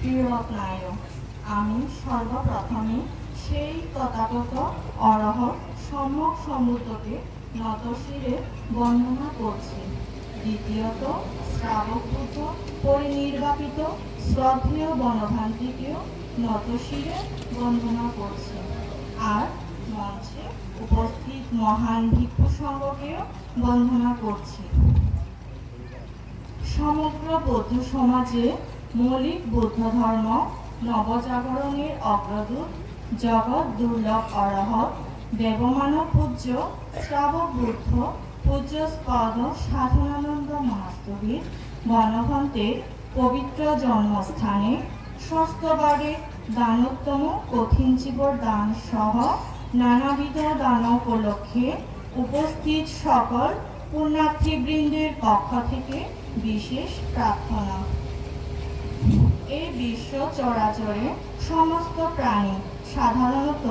প্রিয়রত্নায় আমি সর্বপ্রথমে সেই তথাগত অরহৎ সম্যক সমুদ্রকে নতশিরে বন্দনা করছি। দ্বিতীয়ত শ্রাবক বুদ্ধ পরিনির্বাপিত শ্রদ্ধেয় বনভান্তিকেও নতশিরে বন্দনা করছি। আর মঞ্চে উপস্থিত মহান ভিক্ষু সংঘকেও বন্দনা করছি। সমগ্র বৌদ্ধ সমাজে মৌলিক বৌদ্ধ ধর্ম নবজাগরণের অগ্রদূত জগৎ দুর্লভ অরহৎ দেবমানব পূজ্য শ্রাবক বুদ্ধ পূজ্যস্পদ সাধনানন্দ মহাস্তবীর বনভন্তের পবিত্র জন্মস্থানে ষষ্ঠবারের দানোত্তম কঠিন জীবর দান সহ নানাবিধ দান উপলক্ষে উপস্থিত সকল পুণ্যার্থীবৃন্দের পক্ষ থেকে বিশেষ প্রার্থনা। এই বিশ্ব চরাচরে সমস্ত প্রাণী সাধারণত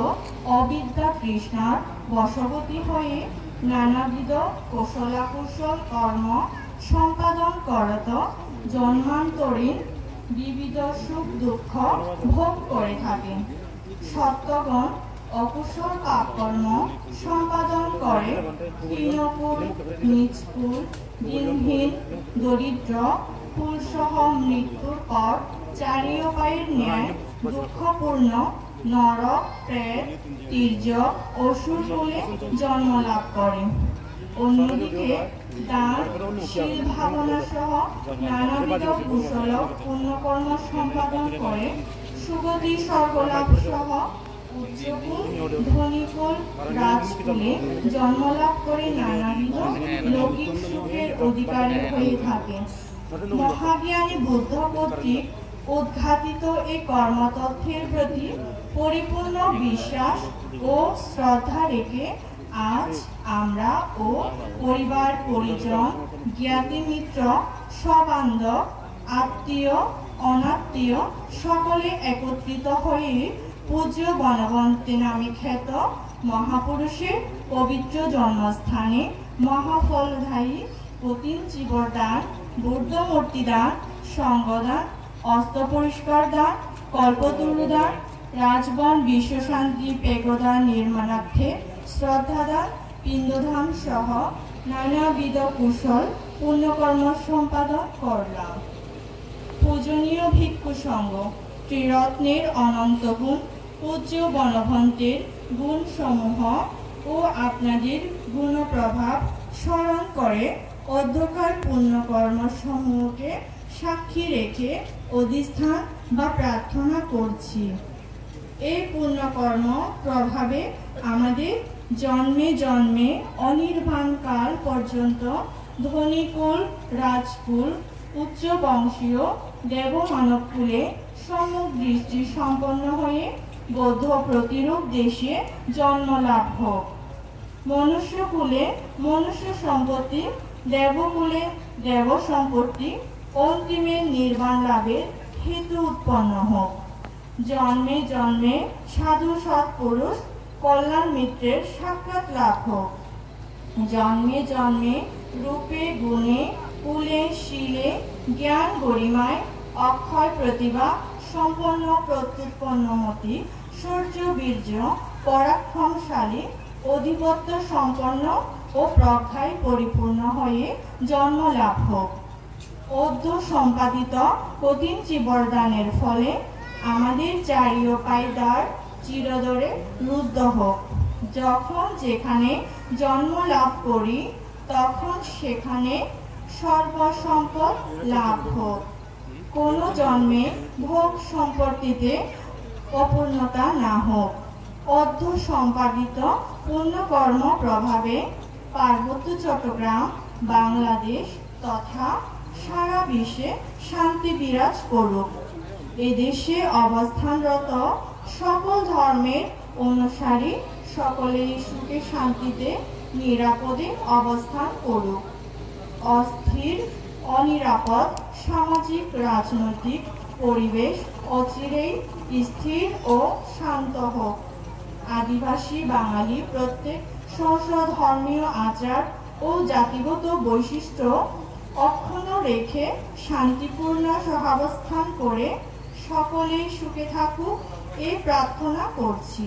অবিদ্যা তৃষ্ণার বশবর্তী হয়ে নানাবিধ কুশলাকুশল কর্ম সম্পাদন করত জন্মান্তরীণ বিবিধ সুখ দুঃখ ভোগ করে থাকে। সত্যগণ অকুশল পাপকর্ম সম্পাদন করে হীনকুল নীচকুল দিনহীন দরিদ্র কুলসহ মৃত্যুর পর চারিউপায়ের ন্যায় দুঃখপূর্ণ নরক প্রেত তির্যক অসুর কুলে জন্ম লাভ করে। অন্যদিকে দান শীল ভাবনা সহ নানাবিধ কুশল পুণ্যকর্ম সম্পাদন করে সুগতি স্বর্গলাভ সহ উচ্চকুল ধনীকুল রাজকুলে জন্মলাভ করে নানাবিধ লৌকিক সুখের অধিকারী হয়ে থাকে। মহাজ্ঞানী বুদ্ধ কর্তৃক উদ্ঘাটিত এই কর্মতত্ত্বের প্রতি পরিপূর্ণ বিশ্বাস ও শ্রদ্ধা রেখে আজ আমরা ও পরিবার পরিজন জ্ঞাতি মিত্র সবান্ধব আত্মীয় অনাত্মীয় সকলে একত্রিত হয়ে পূজ্য বনবন্তে নামে খ্যাত মহাপুরুষের পবিত্র জন্মস্থানে মহাফলদায়ী কঠিন জীবর দান বুদ্ধ মূর্তি দান সঙ্গদান অস্ত্র পরিষ্কার দান কল্পতরু দান রাজবন বিশ্বশান্তি পেগোদা নির্মাণার্থে শ্রদ্ধাদান পিণ্ডদান সহ নানাবিধ কুশল পুণ্যকর্ম সম্পাদন করলাম। পূজনীয় ভিক্ষু সংঘ ত্রিরত্নের অনন্ত গুণ পূজ্য বনভন্তের গুণসমূহ ও আপনাদের গুণপ্রভাব স্মরণ করে অধ্যকার পুণ্যকর্ম সমূহকে সাক্ষী রেখে অধিষ্ঠান বা প্রার্থনা করছি। এই পুণ্যকর্ম প্রভাবে আমাদের জন্মে জন্মে অনির্বাণ কাল পর্যন্ত ধনীকুল রাজকুল উচ্চ বংশীয় দেবমানবকুলে সম্যক দৃষ্টি সম্পন্ন হয়ে বৌদ্ধ প্রতিরূপ দেশে জন্ম লাভ হোক। মনুষ্যকুলে মনুষ্য সম্পত্তি দেবকুলে দেব সম্পত্তি অন্তিমে নির্বাণ লাভের হেতু উৎপন্ন হোক। জন্মে জন্মে সাধু সৎপুরুষ কল্যাণ মিত্রের সাক্ষাৎ লাভ হোক। জন্মে জন্মে রূপে গুণে কুলে শীলে জ্ঞান গরিমায় অক্ষয় প্রতিভা সম্পন্ন প্রত্যুৎপন্নমতি সূর্য বীর্য পরাক্রমশালী অধিপত্য সম্পন্ন ও প্রজ্ঞায় পরিপূর্ণ হয়ে জন্ম লাভ হোক। অদ্য সম্পাদিত কঠিন জীবরদানের ফলে আমাদের চারিউপায় দ্বার চিরতরে রুদ্ধ হোক। যখন যেখানে জন্ম লাভ করি তখন সেখানে সর্বসম্পদ লাভ হোক। কোন জন্মে ভোগ সম্পত্তিতে অপূর্ণতা না হোক। অদ্য সম্পাদিত পুণ্যকর্ম প্রভাবে পার্বত্য চট্টগ্রাম বাংলাদেশ তথা সারা বিশ্বে শান্তি বিরাজ করুক। এদেশে অবস্থানরত সকল ধর্মের অনুসারী সকলেই সুখে শান্তিতে নিরাপদে অবস্থান করুক। অস্থির অনিরাপদ সামাজিক রাজনৈতিক পরিবেশ অচিরেই স্থির ও শান্ত হোক। আদিবাসী বাঙালি প্রত্যেক স্ব ধর্মীয় আচার ও জাতিগত বৈশিষ্ট্য অক্ষুণ্ণ রেখে শান্তিপূর্ণ সহাবস্থান করে সকলেই সুখে থাকুক এই প্রার্থনা করছি।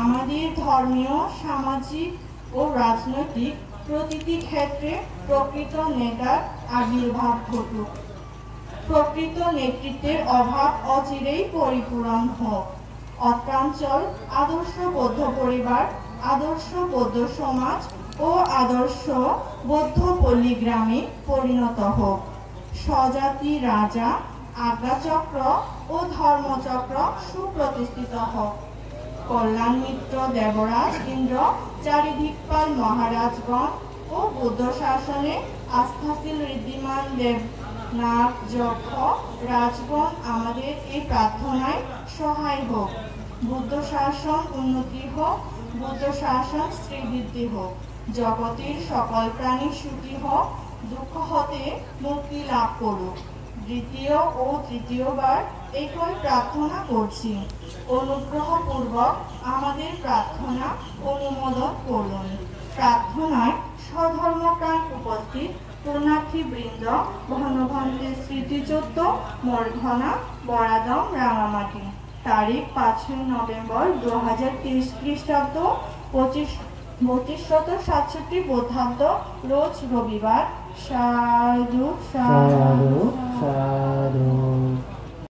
আমাদের ধর্মীয়, সামাজিক ও রাজনৈতিক প্রতিটি ক্ষেত্রে প্রকৃত নেতার আবির্ভাব ঘটুক। প্রকৃত নেতৃত্বের অভাব অচিরেই পরিপূরণ হোক। অত্রাঞ্চল আদর্শ বৌদ্ধ পরিবার, আদর্শ বৌদ্ধ সমাজ ও আদর্শ বৌদ্ধ পল্লীগ্রামে পরিণত হোক। স্বজাতি রাজা, আজ্ঞাচক্র ও ধর্মচক্র সুপ্রতিষ্ঠিত হোক। কল্যাণ মিত্র দেবরাজ ইন্দ্র, চারিদিকপাল মহারাজগণ ও বৌদ্ধ শাসনে আস্থাশীল ঋদ্ধিমান দেবনাথ যক্ষ রাজগণ আমাদের এই প্রার্থনায় সহায় হোক। বুদ্ধ শাসন উন্নতি হোক, বুদ্ধ শাসন শ্রীবৃদ্ধি হোক। জগতের সকল প্রাণী সুখী হোক, দুঃখ হতে মুক্তি লাভ করুক। দ্বিতীয় ও তৃতীয়বার একই প্রার্থনা করছি। অনুগ্রহপূর্বক আমাদের প্রার্থনা অনুমোদন করুন। প্রার্থনায় স্বধর্মপ্রাণ উপস্থিত পুণ্যার্থীবৃন্দ, ঘনঘণ্টে স্মৃতিচোদ্দ, মরঘনা, বরাদম, রাঙামাটি। তারিখ 5ই নভেম্বর 2023 খ্রিস্টাব্দ, 2567 বৌদ্ধাব্দ, রোজ রবিবার। সাধু সাধু সাধু।